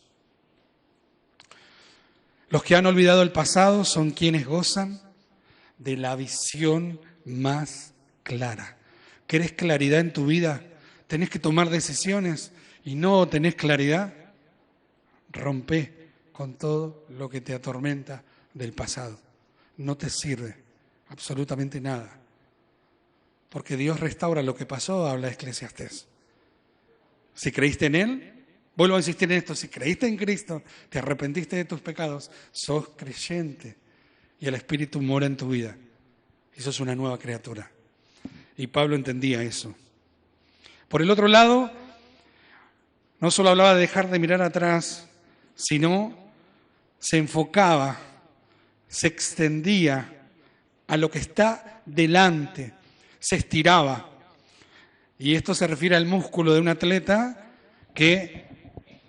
Los que han olvidado el pasado son quienes gozan de la visión más clara. ¿Querés claridad en tu vida? ¿Tenés que tomar decisiones y no tenés claridad? Rompe con todo lo que te atormenta del pasado. No te sirve absolutamente nada. Porque Dios restaura lo que pasó, habla Eclesiastés. Si creíste en Él, vuelvo a insistir en esto, si creíste en Cristo, te arrepentiste de tus pecados, sos creyente. Y el Espíritu mora en tu vida. Y sos una nueva criatura. Y Pablo entendía eso. Por el otro lado, no solo hablaba de dejar de mirar atrás, sino se enfocaba, se extendía a lo que está delante, se estiraba. Y esto se refiere al músculo de un atleta que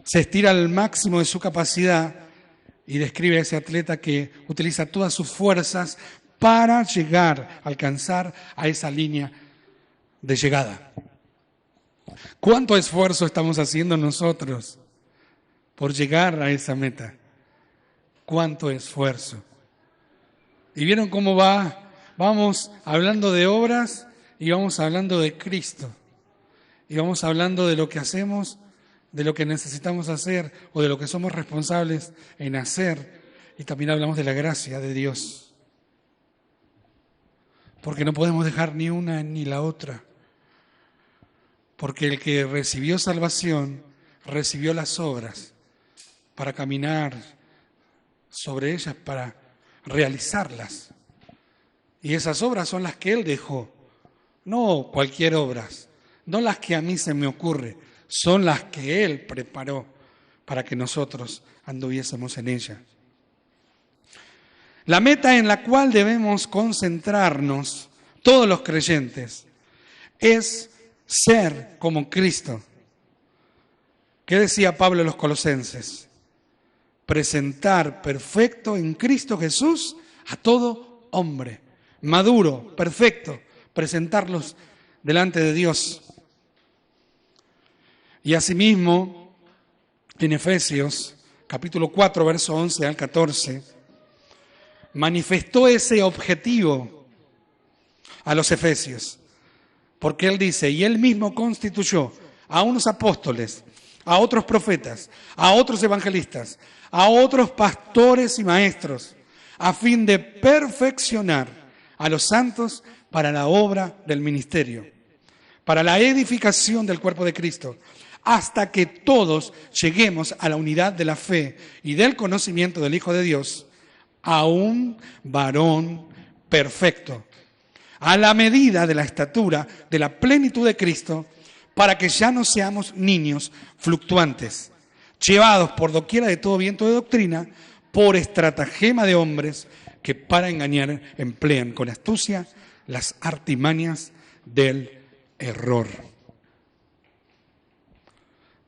se estira al máximo de su capacidad. Y describe a ese atleta que utiliza todas sus fuerzas para llegar, alcanzar a esa línea de llegada. ¿Cuánto esfuerzo estamos haciendo nosotros por llegar a esa meta? ¿Cuánto esfuerzo? ¿Y vieron cómo va? Vamos hablando de obras y vamos hablando de Cristo. Y vamos hablando de lo que hacemos, de lo que necesitamos hacer o de lo que somos responsables en hacer. Y también hablamos de la gracia de Dios. Porque no podemos dejar ni una ni la otra. Porque el que recibió salvación, recibió las obras para caminar sobre ellas, para realizarlas. Y esas obras son las que Él dejó. No cualquier obras, no las que a mí se me ocurre, son las que Él preparó para que nosotros anduviésemos en ella. La meta en la cual debemos concentrarnos todos los creyentes es ser como Cristo. ¿Qué decía Pablo a los Colosenses? Presentar perfecto en Cristo Jesús a todo hombre, maduro, perfecto, presentarlos delante de Dios. Y asimismo, en Efesios, capítulo 4, verso 11 al 14, manifestó ese objetivo a los efesios, porque él dice, y él mismo constituyó a unos apóstoles, a otros profetas, a otros evangelistas, a otros pastores y maestros, a fin de perfeccionar a los santos para la obra del ministerio, para la edificación del cuerpo de Cristo, hasta que todos lleguemos a la unidad de la fe y del conocimiento del Hijo de Dios, a un varón perfecto, a la medida de la estatura de la plenitud de Cristo, para que ya no seamos niños fluctuantes, llevados por doquiera de todo viento de doctrina, por estratagema de hombres que para engañar emplean con astucia las artimañas del error.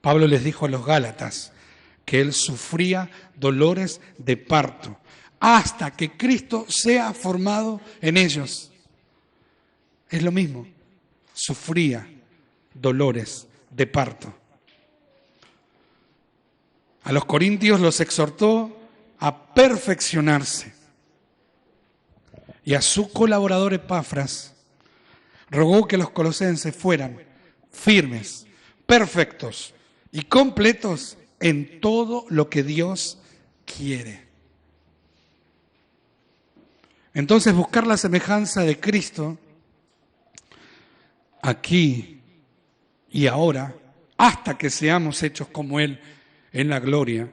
Pablo les dijo a los Gálatas que él sufría dolores de parto hasta que Cristo sea formado en ellos. Es lo mismo, sufría dolores de parto. A los corintios los exhortó a perfeccionarse. Y a su colaborador Epafras rogó que los colosenses fueran firmes, perfectos y completos en todo lo que Dios quiere. Entonces, buscar la semejanza de Cristo aquí y ahora, hasta que seamos hechos como Él en la gloria,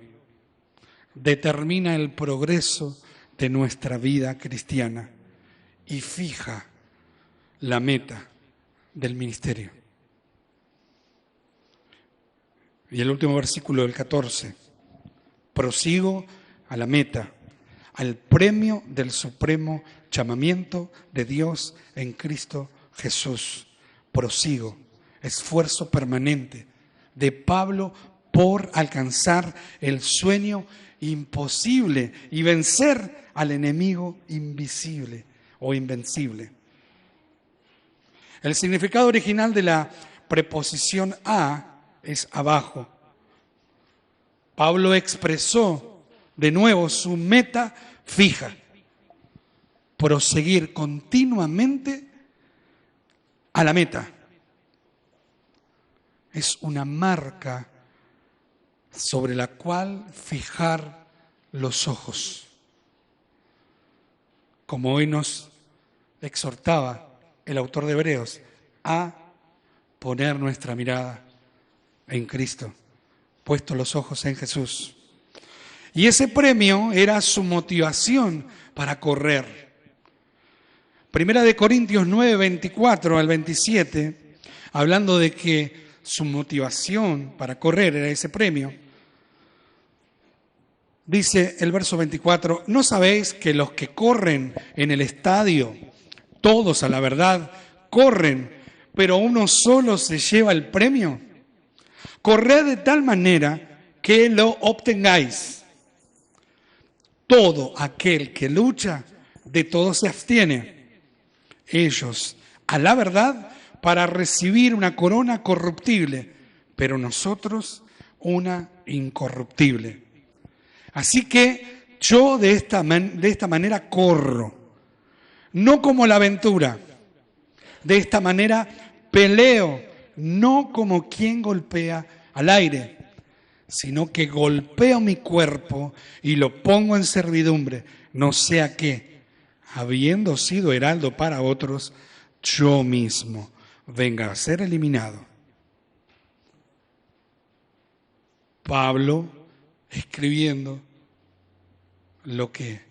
determina el progreso de nuestra vida cristiana y fija la meta del ministerio. Y el último versículo del 14, prosigo a la meta, al premio del supremo llamamiento de Dios en Cristo Jesús. Prosigo, esfuerzo permanente de Pablo por alcanzar el sueño imposible y vencer al enemigo invisible o invencible. El significado original de la preposición a es abajo. Pablo expresó de nuevo su meta fija, proseguir continuamente a la meta. Es una marca sobre la cual fijar los ojos. Como hoy nos exhortaba el autor de Hebreos, a poner nuestra mirada en Cristo, puestos los ojos en Jesús. Y ese premio era su motivación para correr. Primera de Corintios 9, 24 al 27, hablando de que su motivación para correr era ese premio, dice el verso 24, ¿no sabéis que los que corren en el estadio, todos a la verdad, corren, pero uno solo se lleva el premio? Corred de tal manera que lo obtengáis. Todo aquel que lucha, de todo se abstiene. Ellos, a la verdad, para recibir una corona corruptible, pero nosotros una incorruptible. Así que yo de esta manera corro, no como la aventura. De esta manera peleo, no como quien golpea al aire, sino que golpeo mi cuerpo y lo pongo en servidumbre, no sea que, habiendo sido heraldo para otros, yo mismo venga a ser eliminado. Pablo escribiendo lo que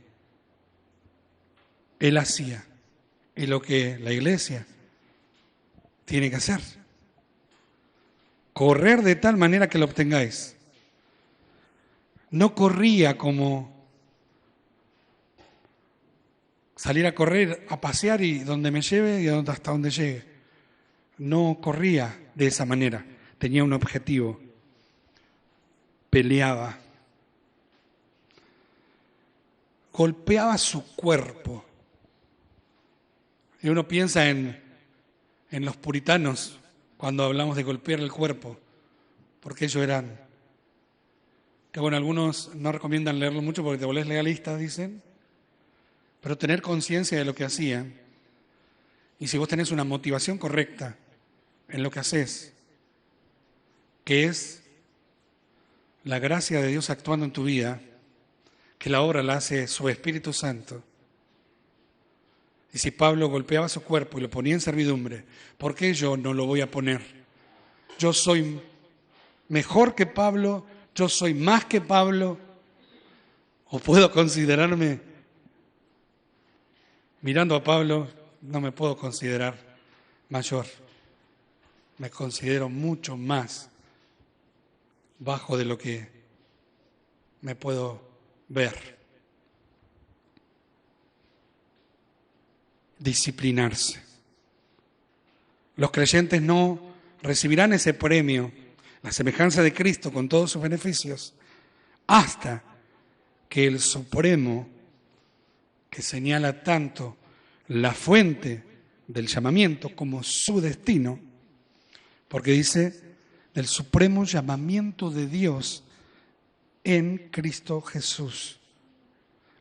él hacía y lo que la iglesia tiene que hacer. Correr de tal manera que lo obtengáis. No corría como salir a correr, a pasear y donde me lleve y hasta donde llegue. No corría de esa manera. Tenía un objetivo. Peleaba. Golpeaba su cuerpo. Y uno piensa en en los puritanos cuando hablamos de golpear el cuerpo, porque ellos eran, que bueno, algunos no recomiendan leerlo mucho porque te volvés legalista, dicen, pero tener conciencia de lo que hacían, y si vos tenés una motivación correcta en lo que haces, que es la gracia de Dios actuando en tu vida, que la obra la hace su Espíritu Santo. Y si Pablo golpeaba su cuerpo y lo ponía en servidumbre, ¿por qué yo no lo voy a poner? Yo soy mejor que Pablo, yo soy más que Pablo, o puedo considerarme, mirando a Pablo, no me puedo considerar mayor, me considero mucho más bajo de lo que me puedo ver. Disciplinarse. Los creyentes no recibirán ese premio, la semejanza de Cristo con todos sus beneficios, hasta que el Supremo, que señala tanto la fuente del llamamiento como su destino, porque dice del supremo llamamiento de Dios en Cristo Jesús,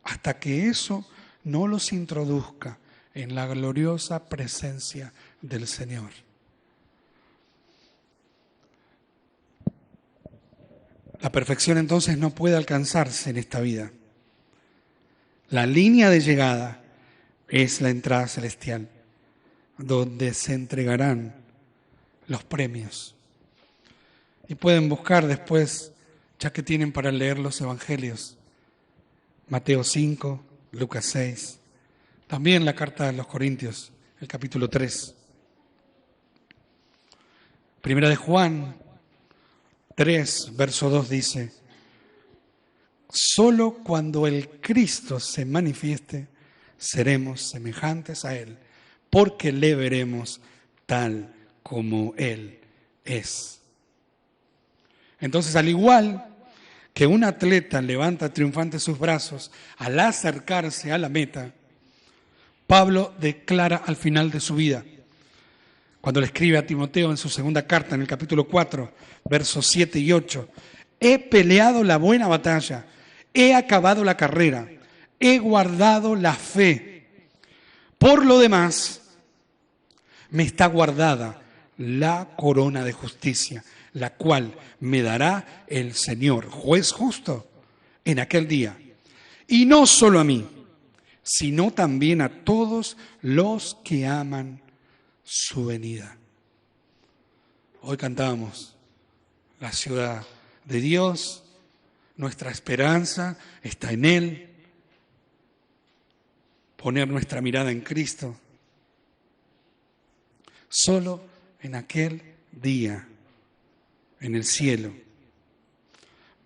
hasta que eso no los introduzca en la gloriosa presencia del Señor. La perfección entonces no puede alcanzarse en esta vida. La línea de llegada es la entrada celestial, donde se entregarán los premios. Y pueden buscar después, ya que tienen para leer los evangelios, Mateo 5, Lucas 6, también la carta de los Corintios, el capítulo 3. Primera de Juan 3, verso 2 dice: solo cuando el Cristo se manifieste, seremos semejantes a Él, porque le veremos tal como Él es. Entonces, al igual que un atleta levanta triunfante sus brazos al acercarse a la meta, Pablo declara al final de su vida, cuando le escribe a Timoteo en su segunda carta, en el capítulo 4, versos 7 y 8, he peleado la buena batalla, he acabado la carrera, he guardado la fe. Por lo demás, me está guardada la corona de justicia, la cual me dará el Señor, juez justo, en aquel día. Y no solo a mí, sino también a todos los que aman su venida. Hoy cantábamos la ciudad de Dios, nuestra esperanza está en Él, poner nuestra mirada en Cristo. Solo en aquel día, en el cielo,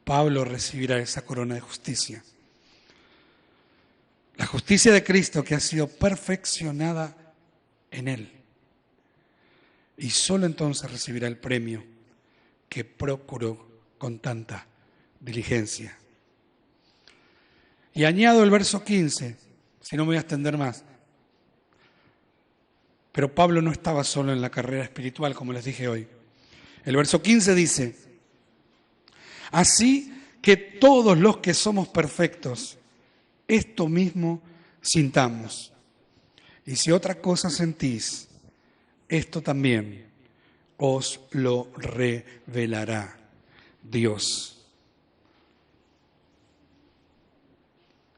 Pablo recibirá esa corona de justicia. La justicia de Cristo que ha sido perfeccionada en Él. Y solo entonces recibirá el premio que procuró con tanta diligencia. Y añado el verso 15, si no me voy a extender más. Pero Pablo no estaba solo en la carrera espiritual, como les dije hoy. El verso 15 dice: así que todos los que somos perfectos, esto mismo sintamos. Y si otra cosa sentís, esto también os lo revelará Dios.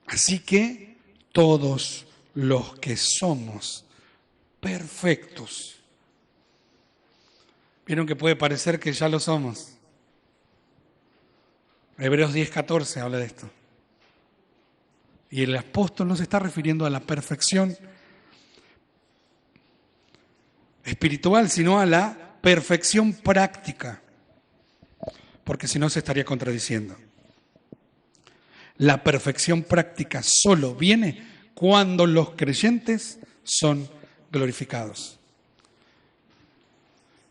Así que todos los que somos perfectos. Vieron que puede parecer que ya lo somos. Hebreos 10:14 habla de esto. Y el apóstol no se está refiriendo a la perfección espiritual, sino a la perfección práctica, porque si no se estaría contradiciendo. La perfección práctica solo viene cuando los creyentes son glorificados.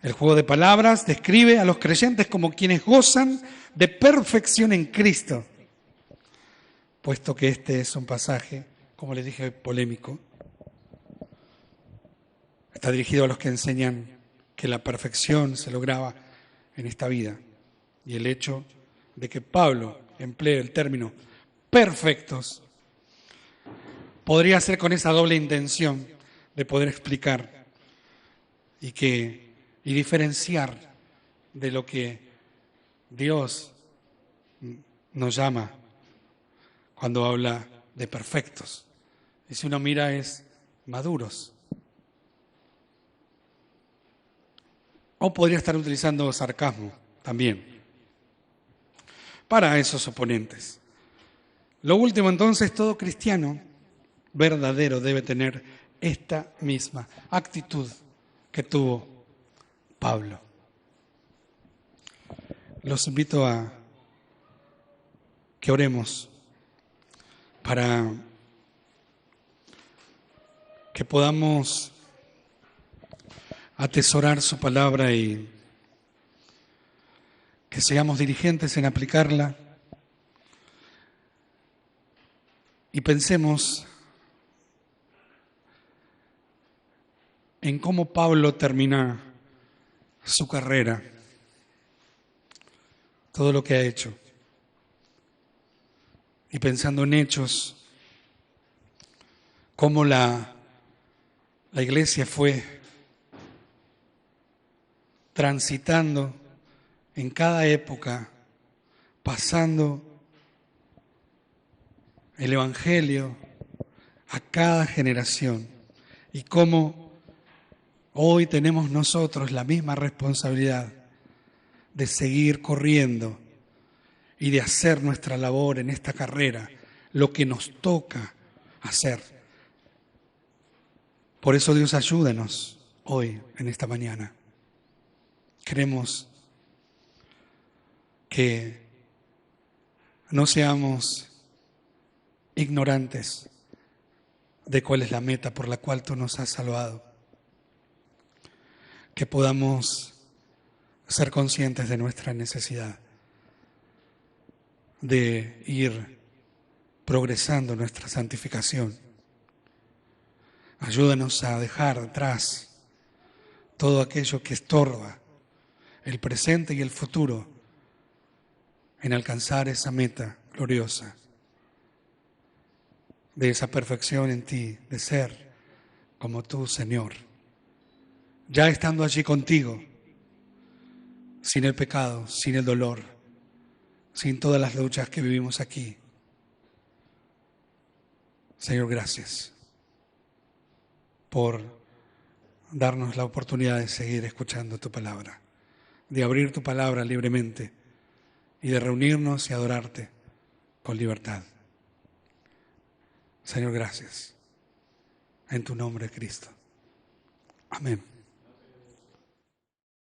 El juego de palabras describe a los creyentes como quienes gozan de perfección en Cristo, puesto que este es un pasaje, como les dije, polémico. Está dirigido a los que enseñan que la perfección se lograba en esta vida. Y el hecho de que Pablo emplee el término perfectos podría ser con esa doble intención de poder explicar y diferenciar de lo que Dios nos llama cuando habla de perfectos. Y si uno mira es maduros. O podría estar utilizando sarcasmo también para esos oponentes. Lo último entonces, todo cristiano verdadero debe tener esta misma actitud que tuvo Pablo. Los invito a que oremos para que podamos atesorar su palabra y que seamos diligentes en aplicarla y pensemos en cómo Pablo termina su carrera, todo lo que ha hecho. Y pensando en Hechos, cómo la iglesia fue transitando en cada época, pasando el Evangelio a cada generación, y cómo hoy tenemos nosotros la misma responsabilidad de seguir corriendo y de hacer nuestra labor en esta carrera, lo que nos toca hacer. Por eso Dios ayúdenos hoy, en esta mañana. Queremos que no seamos ignorantes de cuál es la meta por la cual tú nos has salvado. Que podamos ser conscientes de nuestra necesidad de ir progresando en nuestra santificación. Ayúdanos a dejar atrás todo aquello que estorba el presente y el futuro en alcanzar esa meta gloriosa de esa perfección en ti, de ser como tú, Señor, ya estando allí contigo, sin el pecado, sin el dolor, sin todas las luchas que vivimos aquí. Señor, gracias por darnos la oportunidad de seguir escuchando tu palabra, de abrir tu palabra libremente y de reunirnos y adorarte con libertad. Señor, gracias. En tu nombre, Cristo. Amén.